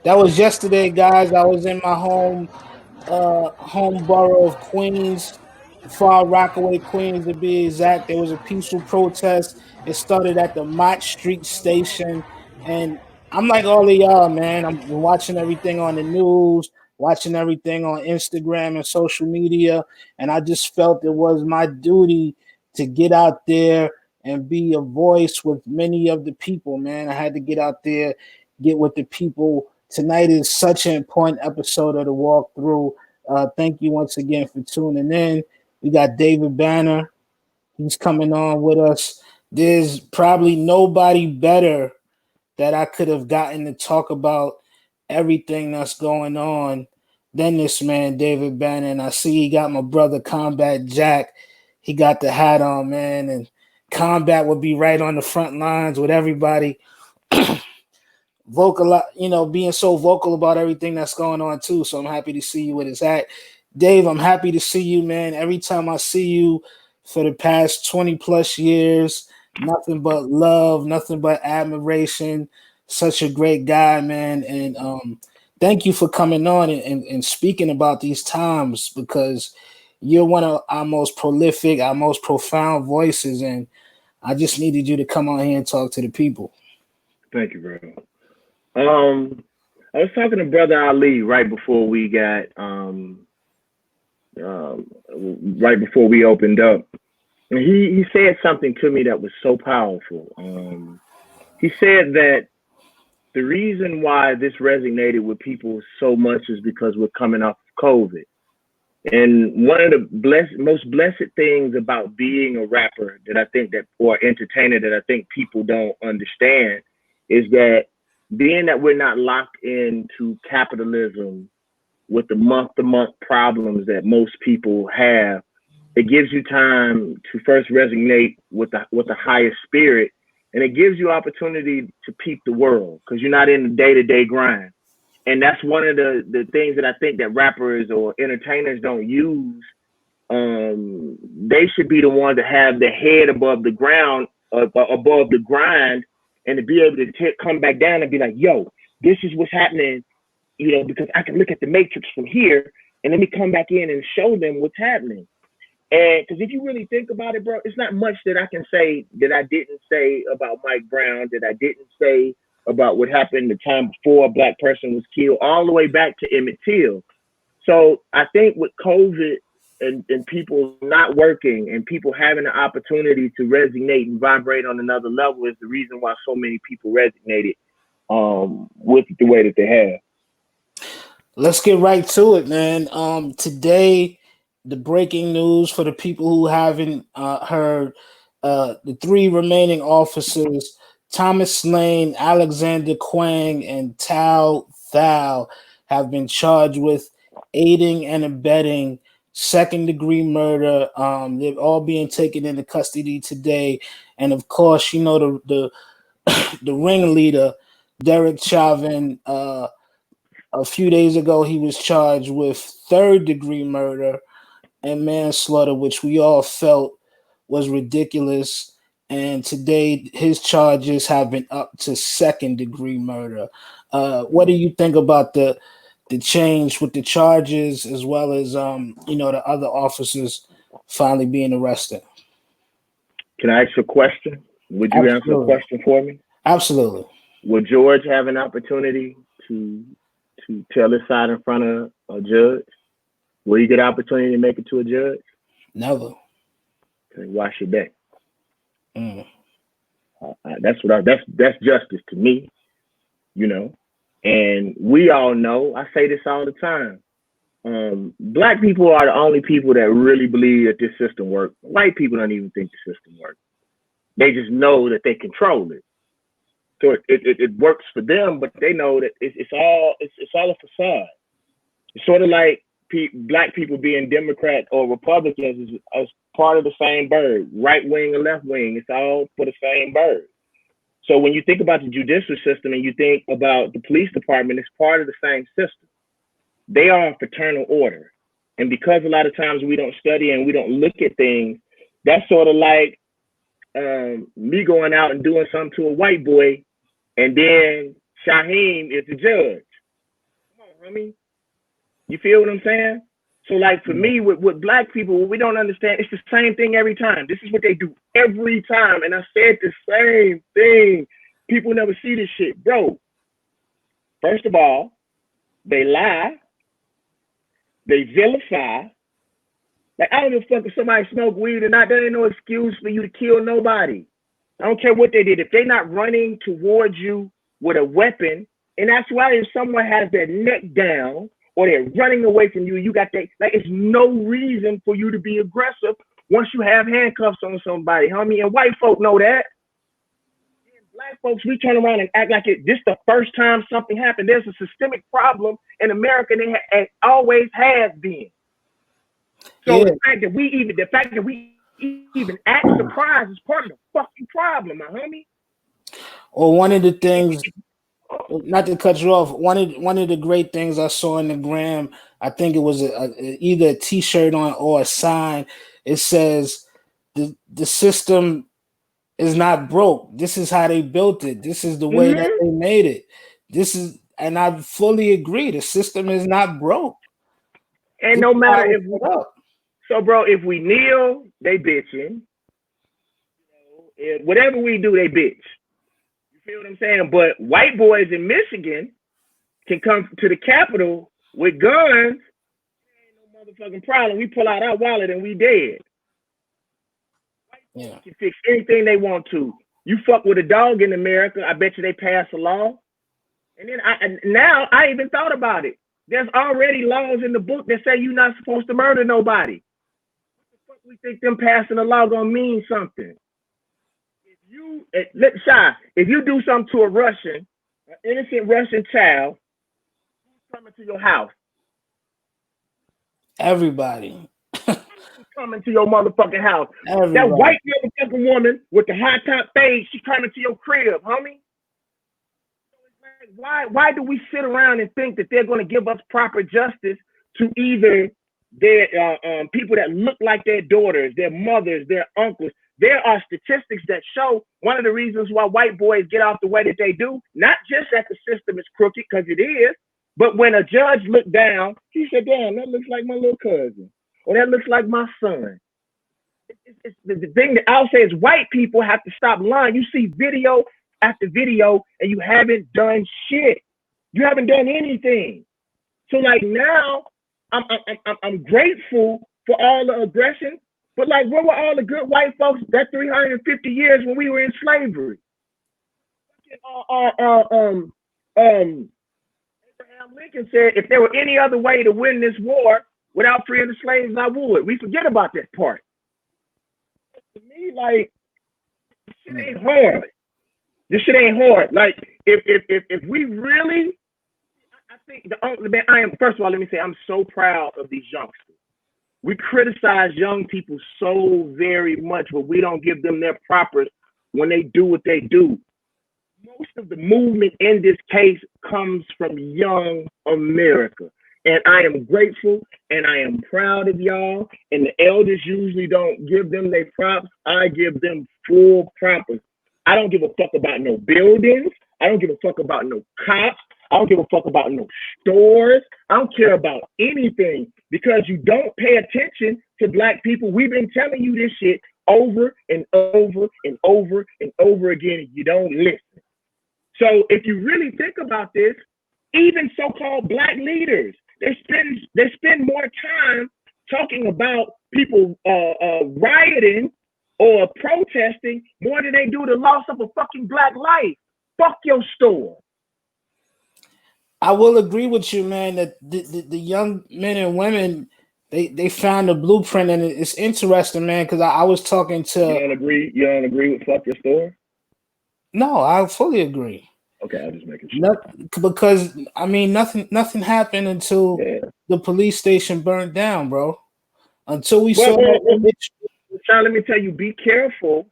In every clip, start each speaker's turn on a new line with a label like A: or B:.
A: That was yesterday, guys. I was in my home borough of Queens, Far Rockaway, Queens to be exact. There was a peaceful protest. It started at the Mott Street station, and I'm like all of y'all, man. I'm watching everything on the news, watching everything on Instagram and social media, and I just felt it was my duty to get out there and be a voice with many of the people, man. I had to get out there, get with the people. Tonight is such an important episode of the walkthrough. Thank you once again for tuning in. We got David Banner. He's coming on with us. There's probably nobody better that I could have gotten to talk about everything that's going on than this man, David Banner. And I see he got my brother Combat Jack. He got the hat on, man. And Combat would be right on the front lines with everybody vocal, being so vocal about everything that's going on too. So I'm happy to see you with his hat. Dave, I'm happy to see you, man. Every time I see you for the past 20 plus years, nothing but love, nothing but admiration. Such a great guy, man. And thank you for coming on and speaking about these times, because you're one of our most prolific, our most profound voices. And I just needed you to come on here and talk to the people.
B: Thank you, bro. I was talking to Brother Ali right before we opened up, and he said something to me that was so powerful. He said that the reason why this resonated with people so much is because we're coming off of COVID. And one of the most blessed things about being a rapper that I think that, or entertainer, that I think people don't understand is that being that we're not locked into capitalism with the month-to-month problems that most people have, it gives you time to first resonate with the highest spirit, and it gives you opportunity to peep the world because you're not in the day-to-day grind. And that's one of the things that I think that rappers or entertainers don't use. They should be the ones that have their head above the ground, above the grind, and to be able to come back down and be like, yo, this is what's happening, because I can look at the matrix from here and let me come back in and show them what's happening. And because if you really think about it, bro, it's not much that I can say that I didn't say about Mike Brown, that I didn't say about what happened the time before a black person was killed, all the way back to Emmett Till. So I think with COVID and people not working and people having the opportunity to resonate and vibrate on another level is the reason why so many people resonated with it the way that they have.
A: Let's get right to it, man. Today, the breaking news for the people who haven't heard, the three remaining officers, Thomas Lane, Alexander Quang, and Tao Thao, have been charged with aiding and abetting second-degree murder. They're all being taken into custody today, and of course, the the ringleader, Derek Chauvin. A few days ago, he was charged with third-degree murder and manslaughter, which we all felt was ridiculous. And today, his charges have been up to second-degree murder. What do you think about the change with the charges, as well as the other officers finally being arrested?
B: Can I ask you a question? Would you answer a question for me?
A: Absolutely.
B: Would George have an opportunity to tell his side in front of a judge? Will he get an opportunity to make it to a judge?
A: Never.
B: Okay, why should they? That's justice to me, And we all know, I say this all the time, black people are the only people that really believe that this system works. White people don't even think the system works. They just know that they control it. So it works for them, but they know that it's all a facade. It's sort of like black people being Democrat or Republicans is part of the same bird, right wing or left wing. It's all for the same bird. So when you think about the judicial system and you think about the police department, it's part of the same system. They are a fraternal order. And because a lot of times we don't study and we don't look at things, that's sort of like me going out and doing something to a white boy, and then Shaheem is the judge. I mean, you feel what I'm saying? So like for
A: Yeah.
B: me, with black people, what we don't understand, it's the same thing every time. This is what they do every time. And I said the same thing. People never see this shit. Bro, first of all, they lie, they vilify. Like, I don't give a fuck if somebody smoke weed or not. There ain't no excuse for you to kill nobody. I don't care what they did. If they're not running towards you with a weapon, and that's why if someone has their neck down or they're running away from you, you got that. Like, it's no reason for you to be aggressive once you have handcuffs on somebody, homie. And white folk know that. And black folks, we turn around and act like this the first time something happened. There's a systemic problem in America, and it always has been. So
A: Yeah.
B: the fact that we even act surprised is part of the fucking problem, my homie.
A: Or one of the things, not to cut you off, one of the great things I saw in the gram, I think it was either a T-shirt on or a sign. It says the system is not broke. This is how they built it. This is the way that
B: Mm-hmm.
A: they made it. This is, and I fully agree. The system is not broke.
B: And
A: This
B: no
A: is how
B: matter
A: it's
B: if
A: set up.
B: so, bro, if we kneel, they bitching. Whatever we do, they bitch. You feel what I'm saying? But white boys in Michigan can come to the Capitol with guns. Ain't no motherfucking problem. We pull out our wallet and we dead.
A: Yeah.
B: Can fix anything they want to. You fuck with a dog in America, I bet you they pass a law. And then now I even thought about it. There's already laws in the book that say you're not supposed to murder nobody. What the fuck we think them passing a law gonna mean something? If you if you do something to a Russian, an innocent Russian child, who's coming to your house?
A: Everybody.
B: Who's coming to your motherfucking house? That
A: Everybody.
B: white motherfucking woman with the high top fade, she coming to your crib, homie. Why do we sit around and think that they're going to give us proper justice to either their people that look like their daughters, their mothers, their uncles? There are statistics that show one of the reasons why white boys get off the way that they do, not just that the system is crooked, because it is, but when a judge looked down, he said, damn, that looks like my little cousin, or that looks like my son. The thing that I'll say is white people have to stop lying. You see video after video and you haven't done shit. You haven't done anything. So like now, I'm grateful for all the aggression, but like where were all the good white folks that 350 years when we were in slavery? Abraham Lincoln said, if there were any other way to win this war without freeing the slaves, I would. We forget about that part. To me, like, this shit ain't hard. This shit ain't hard. Like, if we really, I think the only man I am. First of all, let me say I'm so proud of these youngsters. We criticize young people so very much, but we don't give them their propers when they do what they do. Most of the movement in this case comes from young America. And I am grateful and I am proud of y'all. And the elders usually don't give them their props. I give them full props. I don't give a fuck about no buildings. I don't give a fuck about no cops. I don't give a fuck about no stores. I don't care about anything because you don't pay attention to black people. We've been telling you this shit over and over and over and over again. You don't listen. So if you really think about this, even so-called black leaders, they spend more time talking about people rioting or protesting more than they do the loss of a fucking black life. Fuck your store.
A: I will agree with you, man, that the young men and women, they found a blueprint, and it's interesting, man, because I was talking
B: You
A: to.
B: don't agree? You don't agree with fuck your store?
A: No, I fully agree.
B: Okay, I'm just making sure.
A: Not, because I mean nothing happened until the police station burned down, bro. Until we saw that image.
B: Sean, let me tell you, be careful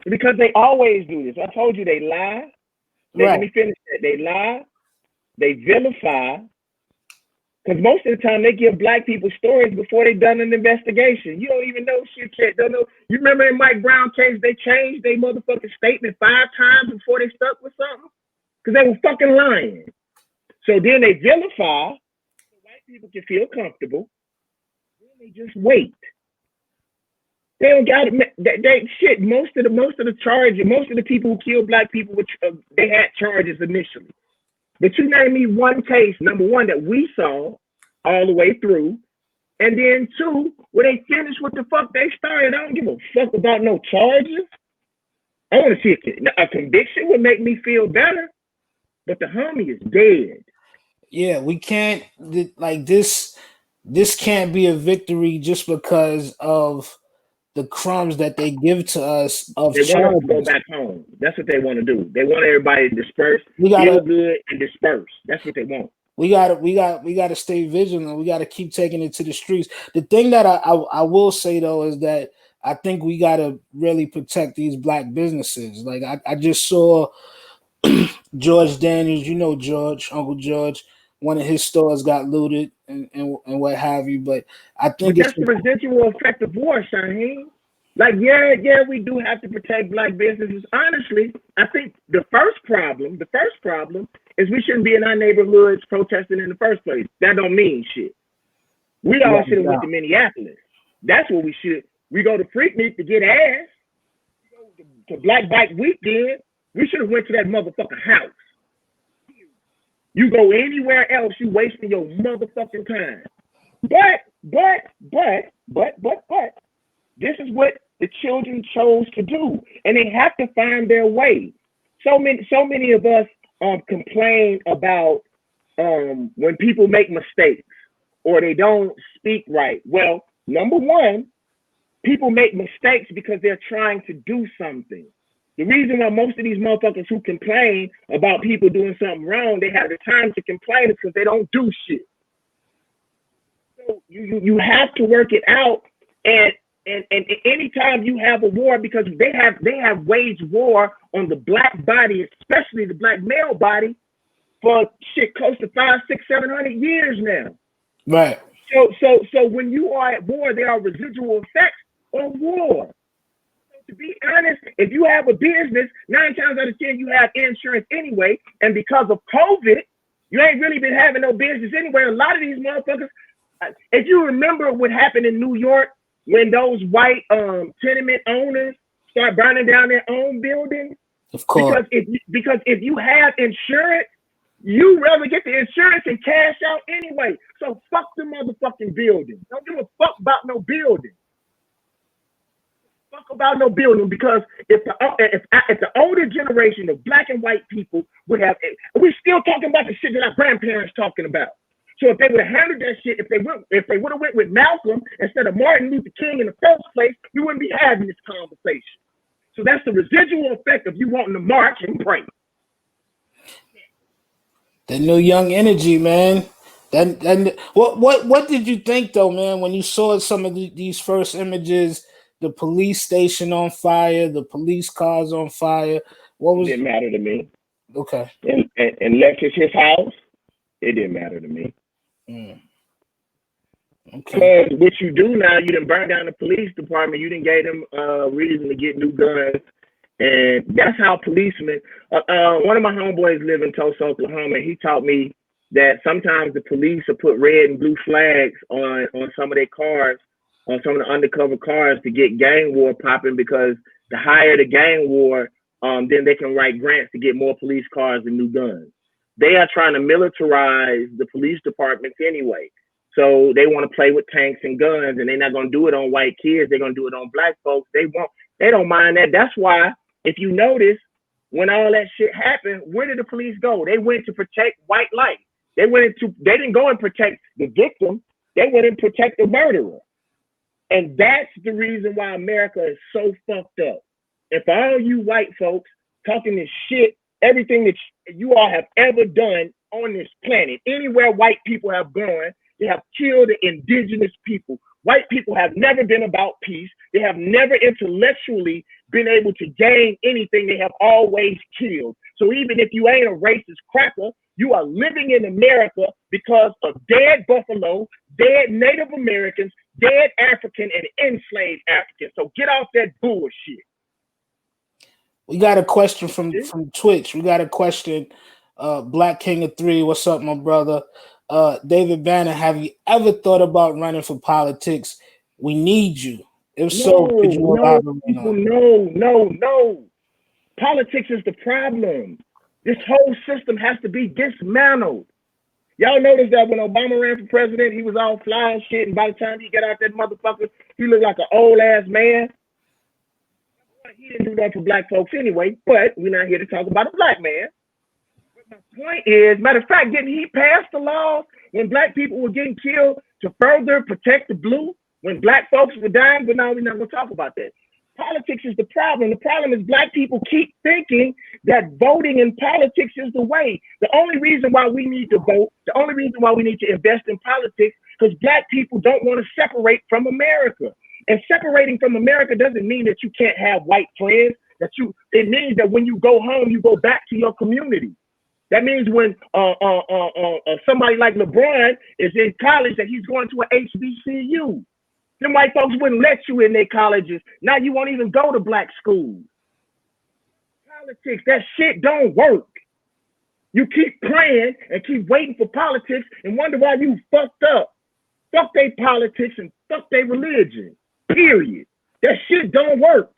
B: because they always do this. I told you they lie. Let me finish that. They lie. They vilify. Because most of the time they give black people stories before they done an investigation. You don't even know shit yet. Don't know. You remember in Mike Brown case, they changed their motherfucking statement 5 times before they stuck with something? Because they were fucking lying. So then they vilify so white people can feel comfortable. Then they just wait. They don't got it. They shit. Most of the charge, most of the people who killed black people, which they had charges initially. But you name me one case, number one, that we saw all the way through, and then two, when they finished what the fuck they started. I don't give a fuck about no charges. I want to see a conviction would make me feel better, but the homie is dead.
A: Yeah, we can't like this. This can't be a victory just because of the crumbs that they give to us of
B: They want us to go
A: charges.
B: back home. That's what they want to do. They want everybody to disperse,
A: We
B: feel
A: gotta,
B: good, and disperse. That's what they want.
A: we gotta stay vigilant. We gotta keep taking it to the streets. The thing that I will say though is that I think we gotta really protect these black businesses. Like I just saw George Daniels, you know George, Uncle George, one of his stores got looted and what have you. But I
B: But
A: think it's
B: that's the residual effect of war, Shaheem. Like, yeah, we do have to protect black businesses. Honestly, I think the first problem is we shouldn't be in our neighborhoods protesting in the first place. That don't mean shit. We all should have
A: yeah,
B: went to Minneapolis. That's what we should. We go to Freaknik to get ass. We go to Black Bike Weekend. We should have went to that motherfucking house. You go anywhere else, you wasting your motherfucking time. But, this is what the children chose to do, and they have to find their way. So many of us complain about when people make mistakes or they don't speak right. Well, number one, people make mistakes because they're trying to do something. The reason why most of these motherfuckers who complain about people doing something wrong, they have the time to complain is because they don't do shit. So you have to work it out, and and anytime you have a war, because they have waged war on the black body, especially the black male body, for shit close to 5, 6, 700 years now.
A: right.
B: So when you are at war, there are residual effects of war. To be honest, if you have a business, 9 times out of 10 you have insurance anyway, and because of COVID, you ain't really been having no business anyway. A lot of these motherfuckers, if you remember what happened in New York when those white tenement owners start burning down their own buildings,
A: Of course.
B: because if you have insurance, you rather get the insurance and cash out anyway. So fuck the motherfucking building. Don't give a fuck about no building. Fuck about no building, because if the older generation of black and white people would have, we're still talking about the shit that our grandparents talking about. So if they would have handled that shit, if they would have went with Malcolm instead of Martin Luther King in the first place, we wouldn't be having this conversation. So that's the residual effect of you wanting to march and pray.
A: The new young energy, man. What did you think though, man, when you saw some of these first images, the police station on fire, the police cars on fire? What
B: It
A: was
B: didn't matter to me.
A: okay?
B: Unless it's his house, it didn't matter to me.
A: Mm, okay,
B: Because what you do now, you didn't burn down the police department. You didn't give them reason to get new guns, and that's how policemen. One of my homeboys live in Tulsa, Oklahoma. And he taught me that sometimes the police will put red and blue flags on some of their cars, on some of the undercover cars, to get gang war popping. Because the higher the gang war, then they can write grants to get more police cars and new guns. They are trying to militarize the police departments anyway. So they want to play with tanks and guns, and they're not going to do it on white kids. They're going to do it on black folks. They don't mind that. That's why, if you notice, when all that shit happened, where did the police go? They went to protect white life. They didn't go and protect the victim. They went and protect the murderer. And that's the reason why America is so fucked up. And for all you white folks talking this shit, everything that you all have ever done on this planet, anywhere white people have gone, they have killed the indigenous people. White people have never been about peace. They have never intellectually been able to gain anything. They have always killed. So even if you ain't a racist cracker, you are living in America because of dead buffalo, dead Native Americans, dead African, and enslaved Africans. So get off that bullshit.
A: we got a question from Twitch. We got a question. Black King of Three, what's up, my brother? David Banner, have you ever thought about running for politics? We need you. If so, could you elaborate on it?
B: No. Politics is the problem. This whole system has to be dismantled. Y'all notice that when Obama ran for president, he was all fly and shit, and by the time he got out that motherfucker, he looked like an old ass man. He didn't do that for black folks anyway, but we're not here to talk about a black man. But my point is, matter of fact, didn't he pass the law when black people were getting killed to further protect the blue? When black folks were dying, but now we're not going to talk about that. Politics is the problem. The problem is black people keep thinking that voting in politics is the way. The only reason why we need to vote, the only reason why we need to invest in politics, because black people don't want to separate from America. And separating from America doesn't mean that you can't have white friends. It means that when you go home, you go back to your community. That means when somebody like LeBron is in college, that he's going to an HBCU. Them white folks wouldn't let you in their colleges. Now you won't even go to black schools. Politics, that shit don't work. You keep praying and keep waiting for politics and wonder why you fucked up. Fuck they politics and fuck they religion. Period. That shit don't work.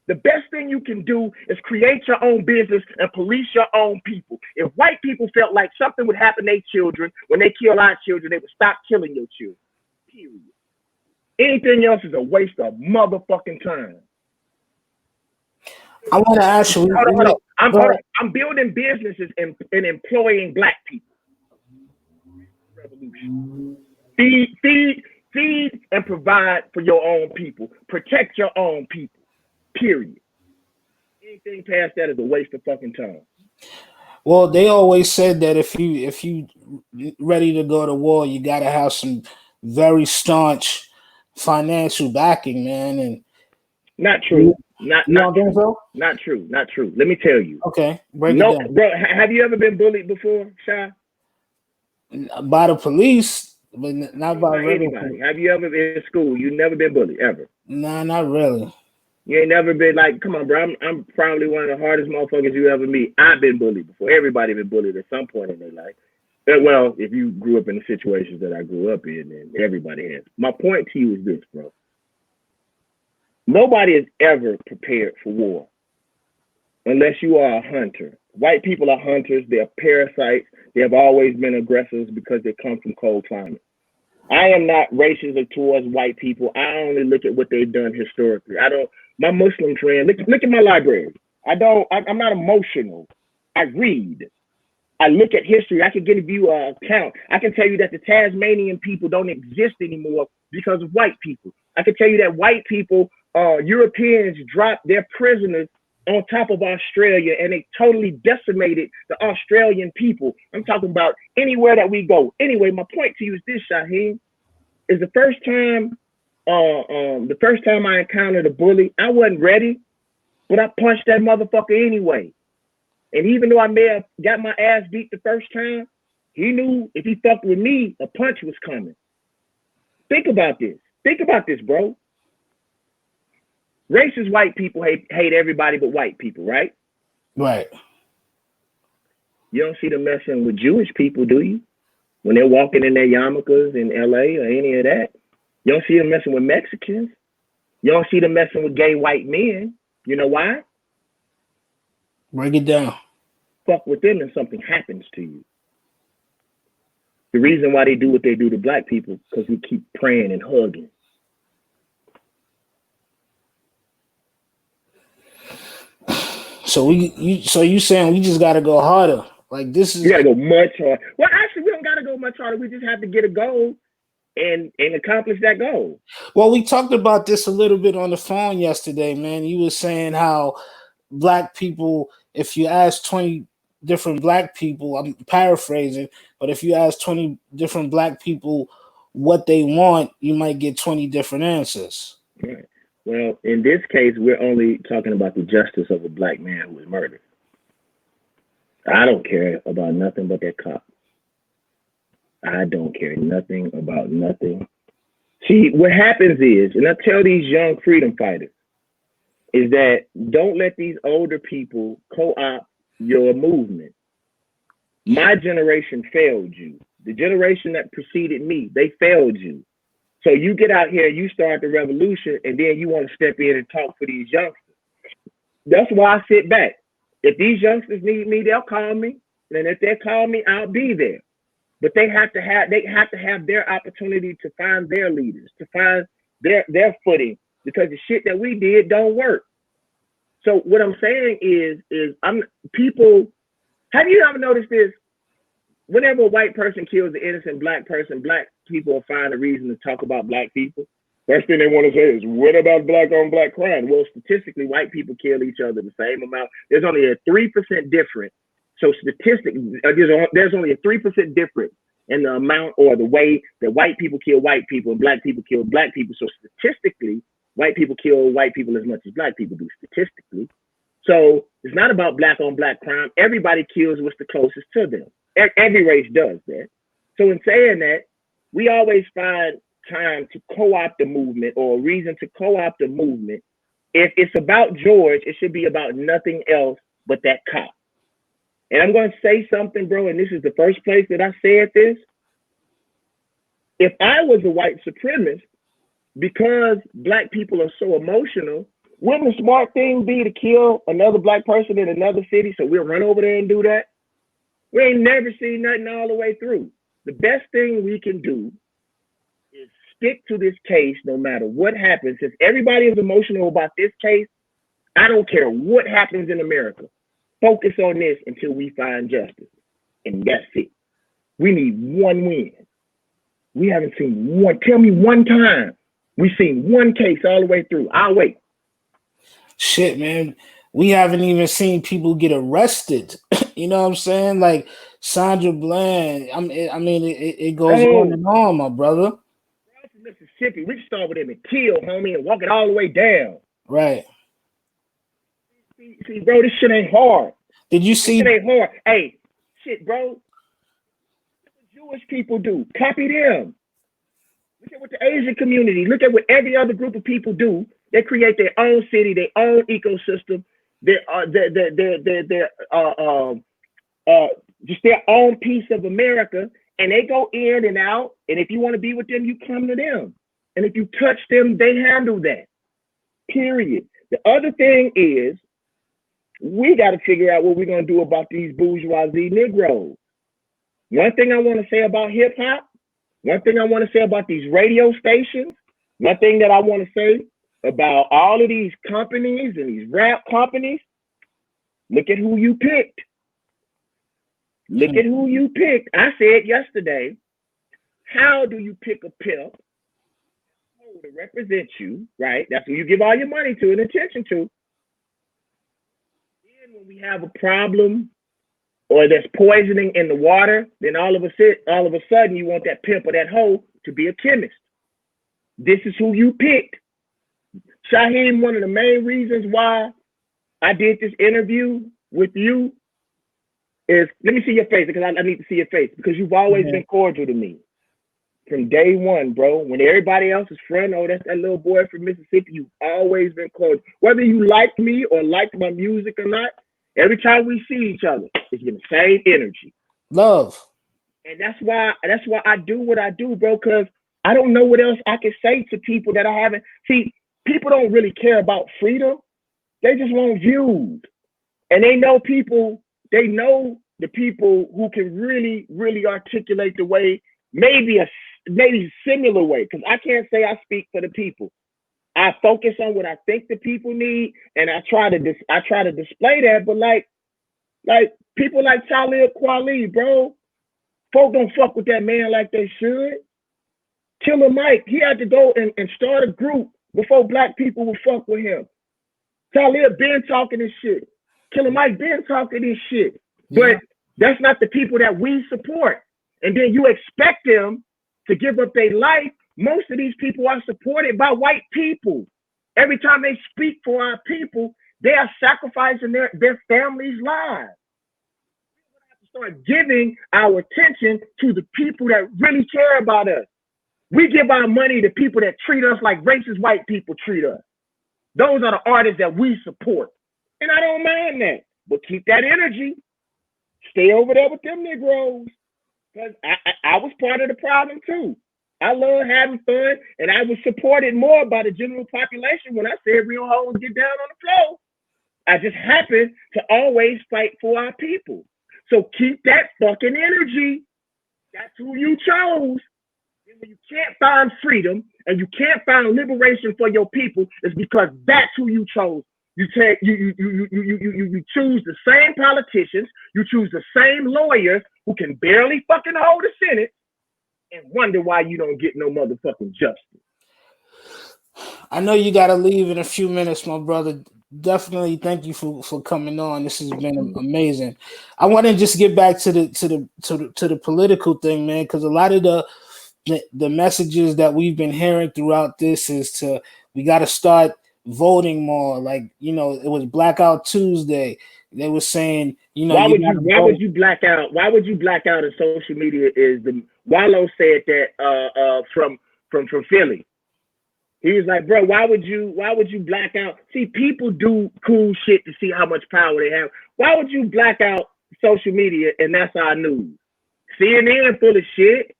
B: The best thing you can do is create your own business and police your own people. If white people felt like something would happen to their children, when they kill our children, they would stop killing your children. Period. Anything else is a waste of motherfucking time.
A: I want to ask you.
B: I'm building businesses and employing black people. Revolution. Feed and provide for your own people. Protect your own people. Period. Anything past that is a waste of fucking time.
A: Well, they always said that if you ready to go to war, you got to have some very staunch financial backing, man. And
B: not true. Not
A: think so?
B: Not true. Not true. Let me tell you.
A: Okay, break it down.
B: Bro, have you ever been bullied before, Shy?
A: By the police, but not by
B: anybody. Have you ever been in school? You never been bullied ever?
A: Nah, not really.
B: You ain't never been like, come on, bro. I'm probably one of the hardest motherfuckers you ever meet. I've been bullied before. Everybody been bullied at some point in their life. Well, if you grew up in the situations that I grew up in, then everybody has. My point to you is this, bro. Nobody is ever prepared for war unless you are a hunter. White people are hunters. They're parasites. They have always been aggressors because they come from cold climates. I am not racist towards white people. I only look at what they've done historically. My Muslim friend, look at my library. I'm not emotional. I read. I look at history. I can give you an account. I can tell you that the Tasmanian people don't exist anymore because of white people. I can tell you that white people, Europeans dropped their prisoners on top of Australia and they totally decimated the Australian people. I'm talking about anywhere that we go. Anyway, my point to you is this, Shaheem, is the first time I encountered a bully, I wasn't ready, but I punched that motherfucker anyway. And even though I may have got my ass beat the first time, he knew if he fucked with me, a punch was coming. Think about this. Think about this, bro. Racist white people hate everybody but white people, right?
A: Right.
B: You don't see them messing with Jewish people, do you? When they're walking in their yarmulkes in LA or any of that. You don't see them messing with Mexicans. You don't see them messing with gay white men. You know why?
A: Break it down.
B: Fuck with them and something happens to you. The reason why they do what they do to black people because we keep praying and hugging.
A: So you saying we just gotta go harder? Like this is
B: you gotta go much harder. Well, actually, we don't gotta go much harder. We just have to get a goal and accomplish that goal.
A: Well, we talked about this a little bit on the phone yesterday, man. You were saying how black people, if you ask 20 different black people, I'm paraphrasing, but if you ask 20 different black people what they want, you might get 20 different answers.
B: Right. Well, in this case, we're only talking about the justice of a black man who was murdered. I don't care about nothing but that cop. I don't care nothing about nothing. See, what happens is, and I tell these young freedom fighters, is that don't let these older people co-opt your movement. My generation failed you. The generation that preceded me, they failed you. So you get out here, you start the revolution, and then you want to step in and talk for these youngsters. That's why I sit back. If these youngsters need me, they'll call me. And if they call me, I'll be there. But they have their opportunity to find their leaders, to find their footing, because the shit that we did don't work. So what I'm saying is I'm people. Have you ever noticed this? Whenever a white person kills an innocent black person, black people will find a reason to talk about black people. First thing they want to say is, what about black on black crime? Well, statistically, white people kill each other the same amount. There's only a 3% difference. So statistically, there's only a 3% difference in the amount or the way that white people kill white people and black people kill black people. So statistically, white people kill white people as much as black people do statistically. So it's not about black on black crime. Everybody kills what's the closest to them. Every race does that. So in saying that, we always find time to co-opt the movement or a reason to co-opt the movement. If it's about George, it should be about nothing else but that cop. And I'm going to say something, bro, and this is the first place that I said this. If I was a white supremacist, because black people are so emotional, wouldn't the smart thing be to kill another black person in another city so we'll run over there and do that? We ain't never seen nothing all the way through. The best thing we can do is stick to this case no matter what happens. If everybody is emotional about this case, I don't care what happens in America. Focus on this until we find justice. And that's it. We need one win. We haven't seen one. Tell me one time we've seen one case all the way through. I'll wait.
A: Shit, man. We haven't even seen people get arrested. You know what I'm saying? Like Sandra Bland. I mean, it goes on and on, my brother.
B: Mississippi, we can start with them and kill, homie, and walk it all the way down.
A: Right.
B: See, bro, this shit ain't hard.
A: Did you see?
B: This shit ain't hard. Hey, shit, bro. What the Jewish people do? Copy them. Look at what the Asian community. Look at what every other group of people do. They create their own city, their own ecosystem. Just their own piece of America, and they go in and out. And if you want to be with them, you come to them. And if you touch them, they handle that. Period. The other thing is, we got to figure out what we're going to do about these bourgeoisie Negroes. One thing I want to say about hip hop, one thing I want to say about these radio stations, one thing that I want to say about all of these companies and these rap companies, look at who you picked. Look at who you picked. I said yesterday, how do you pick a pimp to represent you, right? That's who you give all your money to and attention to. Then when we have a problem or there's poisoning in the water, then all of a sudden you want that pimp or that hoe to be a chemist. This is who you picked. Shaheem, one of the main reasons why I did this interview with you is, let me see your face, because I need to see your face, because you've always been cordial to me. From day one, bro. When everybody else is friend, oh, that's that little boy from Mississippi, you've always been cordial. Whether you liked me or liked my music or not, every time we see each other, it's been the same energy.
A: Love.
B: And that's why I do what I do, bro, because I don't know what else I can say to people that I haven't. See, people don't really care about freedom. They just want views. And they know the people who can really, really articulate the way, maybe similar way, because I can't say I speak for the people. I focus on what I think the people need, and I try to display that. But like people like Talib Kweli, bro, folk don't fuck with that man like they should. Killer Mike, he had to go and start a group before black people would fuck with him. Talib been talking this shit. Killer Mike been talking this shit. But that's not the people that we support. And then you expect them to give up their life. Most of these people are supported by white people. Every time they speak for our people, they are sacrificing their families' lives. We have to start giving our attention to the people that really care about us. We give our money to people that treat us like racist white people treat us. Those are the artists that we support. And I don't mind that. But keep that energy. Stay over there with them Negroes. Because I was part of the problem too. I love having fun, and I was supported more by the general population when I said real hoes get down on the floor. I just happen to always fight for our people. So keep that fucking energy. That's who you chose. And when you can't find freedom and you can't find liberation for your people, it's because that's who you chose. You take you choose the same politicians, you choose the same lawyers who can barely fucking hold a Senate, and wonder why you don't get no motherfucking justice.
A: I know you got to leave in a few minutes, my brother. Definitely, thank you for coming on. This has been amazing. I want to just get back to the political thing, man, because a lot of the messages that we've been hearing throughout this is we got to start voting more. Like, it was Blackout Tuesday. They were saying,
B: why
A: you
B: would
A: got to
B: why
A: vote.
B: would you black out? Why would you black out in social media? Is the Wallow said that from Philly. He was like, bro, why would you black out? See, people do cool shit to see how much power they have. Why would you black out social media and that's our news? CNN full of shit.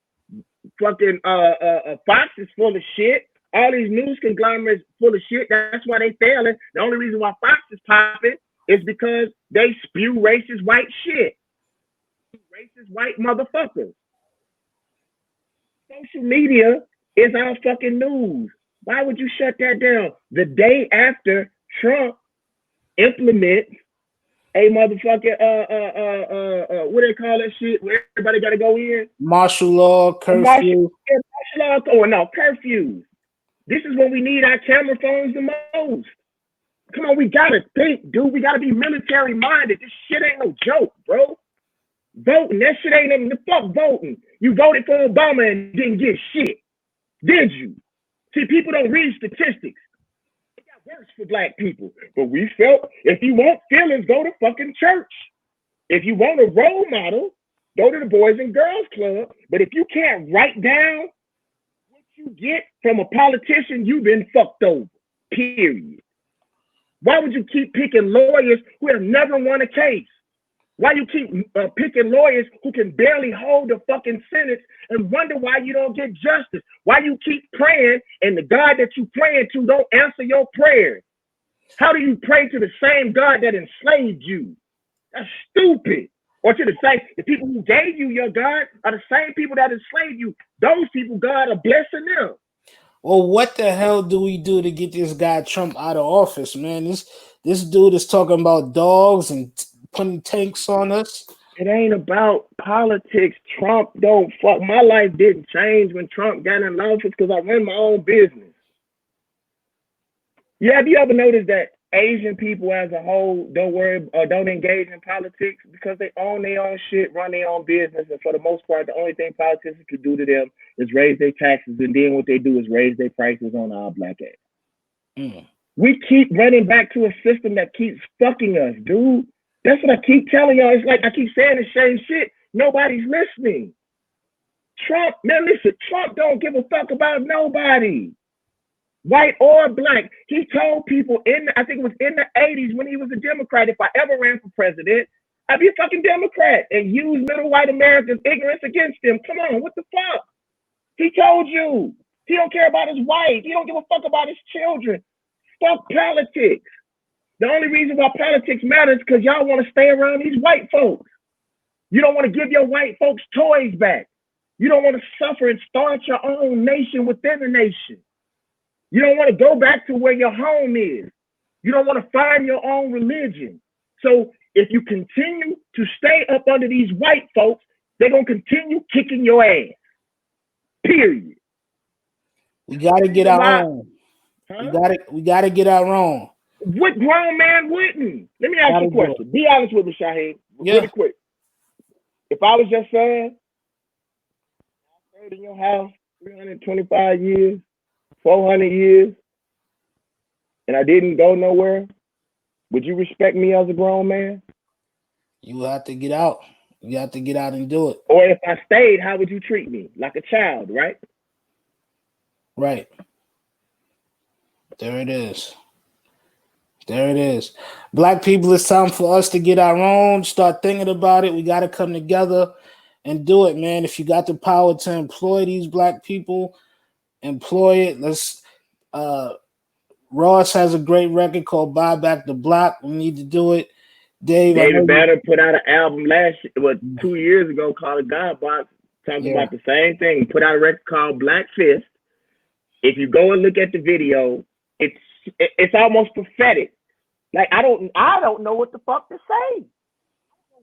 B: Fucking Fox is full of shit. All these news conglomerates full of shit. That's why they failing. The only reason why Fox is popping is because they spew racist white shit. Racist white motherfuckers. Social media is our fucking news. Why would you shut that down the day after Trump implements a motherfucking what do they call that shit where everybody got to go in?
A: Martial law, curfew.
B: Martial law. Oh no, curfews. This is when we need our camera phones the most. Come on, we gotta think, dude. We gotta be military minded. This shit ain't no joke, bro. Voting, that shit ain't even the fuck voting. You voted for Obama and didn't get shit, did you? See, people don't read statistics. It got worse for black people. But we felt if you want feelings, go to fucking church. If you want a role model, go to the Boys and Girls Club. But if you can't write down what you get from a politician, you've been fucked over. Period. Why would you keep picking lawyers who have never won a case? Why you keep picking lawyers who can barely hold the fucking sentence and wonder why you don't get justice? Why you keep praying and the God that you praying to don't answer your prayers? How do you pray to the same God that enslaved you? That's stupid. Or to the people who gave you your God are the same people that enslaved you. Those people, God are blessing them.
A: Well, what the hell do we do to get this guy Trump out of office, man? This dude is talking about dogs and putting tanks on us.
B: It ain't about politics. Trump don't fuck. My life didn't change when Trump got in office because I run my own business. Yeah, have you ever noticed that Asian people as a whole don't worry or don't engage in politics because they own their own shit, run their own business, and for the most part, the only thing politicians can do to them is raise their taxes, and then what they do is raise their prices on our black ass. We keep running back to a system that keeps fucking us, dude. That's what I keep telling y'all. It's like I keep saying the same shit. Nobody's listening. Trump, man, listen, Trump don't give a fuck about nobody. White or black. He told people I think it was in the 80s when he was a Democrat, if I ever ran for president, I'd be a fucking Democrat and use middle white Americans' ignorance against them. Come on, what the fuck? He told you. He don't care about his wife. He don't give a fuck about his children. Fuck politics. The only reason why politics matters is because y'all want to stay around these white folks. You don't want to give your white folks toys back. You don't want to suffer and start your own nation within the nation. You don't want to go back to where your home is. You don't want to find your own religion. So if you continue to stay up under these white folks, they're going to continue kicking your ass. Period.
A: We got to get our own. Huh? We got to get our own.
B: What grown man wouldn't? Let me ask you a question. Be honest with me, Shaheem. Really quick. If I was your son, I stayed in your house 325 years, 400 years, and I didn't go nowhere, would you respect me as a grown man?
A: You have to get out. You have to get out and do it.
B: Or if I stayed, how would you treat me? Like a child, right?
A: Right. There it is. There it is. Black people, it's time for us to get our own, start thinking about it. We got to come together and do it, man. If you got the power to employ these black people, employ it. Let's uh Ross has a great record called Buy Back the Block. We need to do it. Dave, I know
B: David
A: you.
B: Banner put out an album 2 years ago called God Box, talking
A: Yeah,
B: about the same thing. He put out a record called Black Fist. If you go and look at the video, it's it's almost prophetic. Like I don't know what the fuck to say.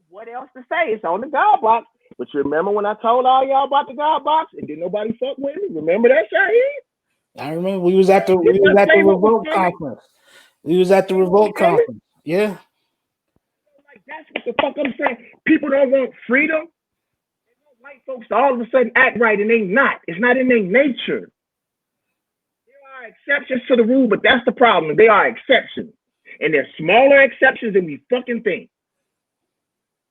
B: What else to say? It's on the God Box. But you remember when I told all y'all about the God Box and did nobody fuck with me? Remember that, Shaheem?
A: I remember we was at the
B: Did I say what was
A: Revolt
B: coming?
A: conference. We was at the
B: Say what was
A: Revolt
B: coming?
A: conference. Yeah.
B: Like that's what the fuck I'm saying. People don't want freedom. White folks all of a sudden act right and they not. It's not in their nature. There are exceptions to the rule, but that's the problem. They are exceptions. And they're smaller exceptions than we fucking think.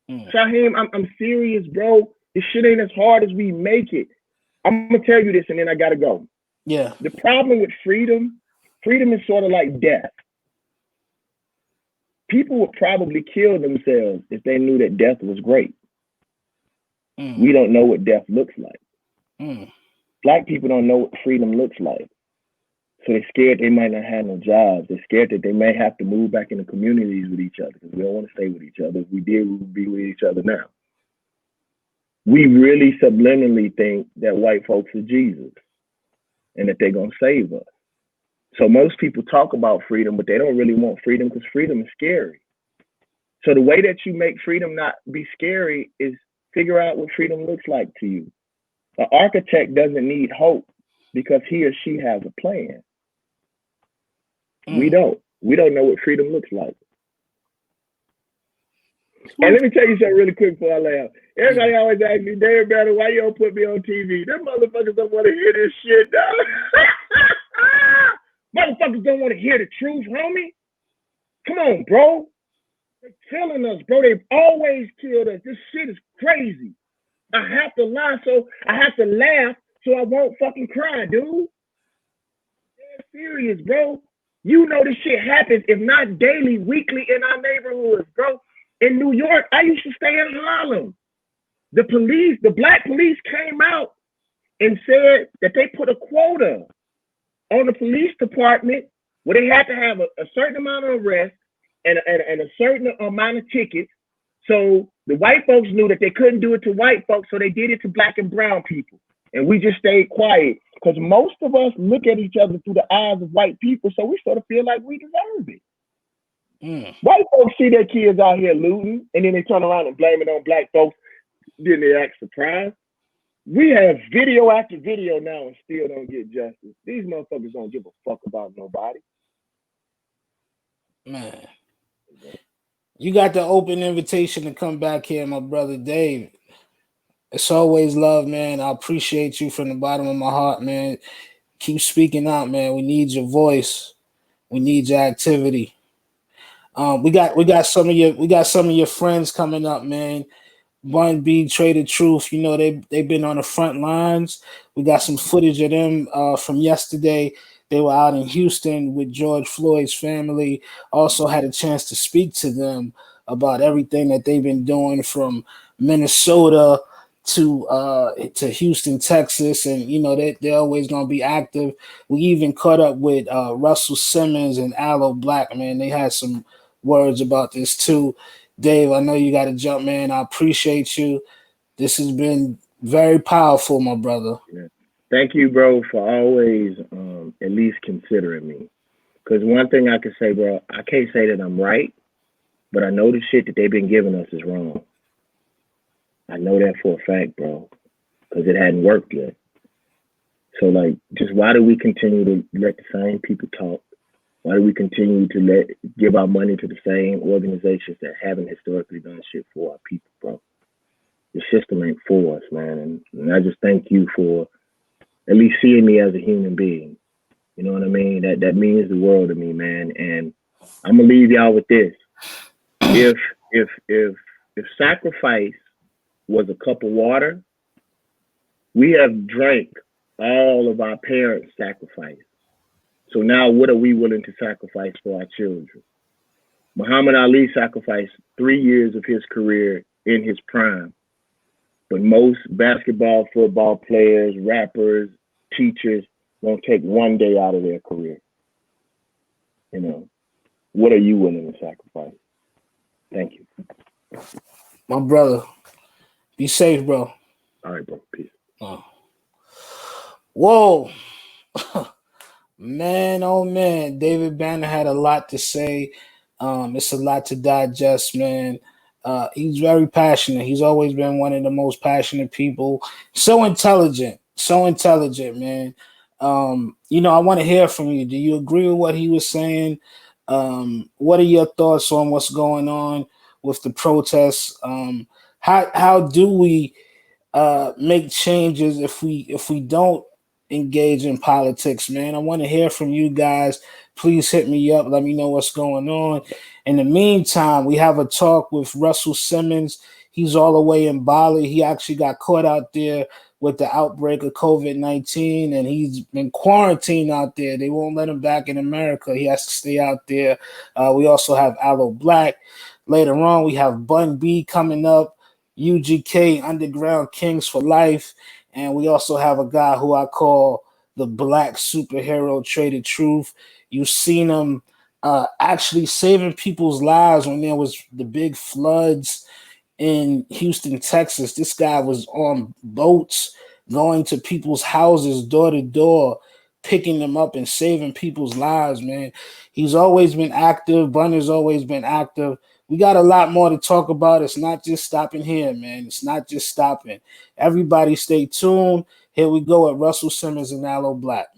B: Shaheem, I'm serious, bro. This shit ain't as hard as we make it. I'm gonna tell you this and then I gotta go.
A: Yeah.
B: The problem with freedom is sort of like death. People would probably kill themselves if they knew that death was great. We don't know what death looks like. Black people don't know what freedom looks like. So they're scared they might not have no jobs. They're scared that they may have to move back into communities with each other because we don't want to stay with each other. If we did, we would be with each other now. We really subliminally think that white folks are Jesus and that they're going to save us. So most people talk about freedom, but they don't really want freedom because freedom is scary. So the way that you make freedom not be scary is figure out what freedom looks like to you. An architect doesn't need hope because he or she has a plan. We don't. We don't know what freedom looks like. And let me tell you something really quick before I laugh. Everybody always asks me, David Banner, why you don't put me on TV? Them motherfuckers don't want to hear this shit, dog. Motherfuckers don't want to hear the truth, homie. Come on, bro. They're killing us, bro. They've always killed us. This shit is crazy. I have to lie, so I have to laugh so I won't fucking cry, dude. They're serious, bro. You know this shit happens, if not daily, weekly in our neighborhoods, bro. In New York, I used to stay in Harlem. The police, the black police came out and said that they put a quota on the police department where they had to have a certain amount of arrests and a certain amount of tickets. So the white folks knew that they couldn't do it to white folks, so they did it to black and brown people. And we just stayed quiet because most of us look at each other through the eyes of white people, so we sort of feel like we deserve it. White folks see their kids out here looting, and then they turn around and blame it on black folks. Then they act surprised. We have video after video now and still don't get justice. These motherfuckers don't give a fuck about nobody.
A: Man, you got the open invitation to come back here, my brother Dave. It's always love, man. I appreciate you from the bottom of my heart, man. Keep speaking out, man. We need your voice. We need your activity. We got some of your friends coming up, man. One B Traded Truth, you know, they've been on the front lines. We got some footage of them from yesterday. They were out in Houston with George Floyd's family. Also had a chance to speak to them about everything that they've been doing from Minnesota to Houston, Texas, and you know they're always gonna be active. We even caught up with Russell Simmons and Aloe Black, man. They had some words about this too. Dave, I know you got to jump, man. I appreciate you. This has been very powerful, my brother.
B: Yeah. Thank you, bro, for always at least considering me. Because one thing I can say, bro, I can't say that I'm right, but I know the shit that they've been giving us is wrong. I know that for a fact, bro, because it hadn't worked yet. So, like, just why do we continue to let the same people talk? Why do we continue to give our money to the same organizations that haven't historically done shit for our people, bro? The system ain't for us, man. And I just thank you for at least seeing me as a human being. You know what I mean? That means the world to me, man. And I'm gonna leave y'all with this. If sacrifice was a cup of water, we have drank all of our parents' sacrifice. So now what are we willing to sacrifice for our children? Muhammad Ali sacrificed 3 years of his career in his prime, but most basketball, football players, rappers, teachers won't take one day out of their career. You know, what are you willing to sacrifice? Thank you.
A: My brother, be safe, bro.
B: All right, bro. Peace.
A: Oh. Whoa. Man, oh man, David Banner had a lot to say. It's a lot to digest, man. He's very passionate. He's always been one of the most passionate people. So intelligent, man. I want to hear from you. Do you agree with what he was saying? What are your thoughts on what's going on with the protests? How do we make changes if we don't engage in politics, man? I want to hear from you guys. Please hit me up. Let me know what's going on. In the meantime, we have a talk with Russell Simmons. He's all the way in Bali. He actually got caught out there with the outbreak of COVID-19, and he's been quarantined out there. They won't let him back in America. He has to stay out there. We also have Aloe Black. Later on, we have Bun B coming up. UGK, Underground Kings for Life. And we also have a guy who I call the Black Superhero, Traded Truth. You've seen him actually saving people's lives when there was the big floods in Houston, Texas. This guy was on boats going to people's houses door to door, picking them up and saving people's lives, man. He's always been active. Brunner's always been active. We got a lot more to talk about. It's not just stopping here, man. It's not just stopping. Everybody stay tuned. Here we go at Russell Simmons and Aloe Black.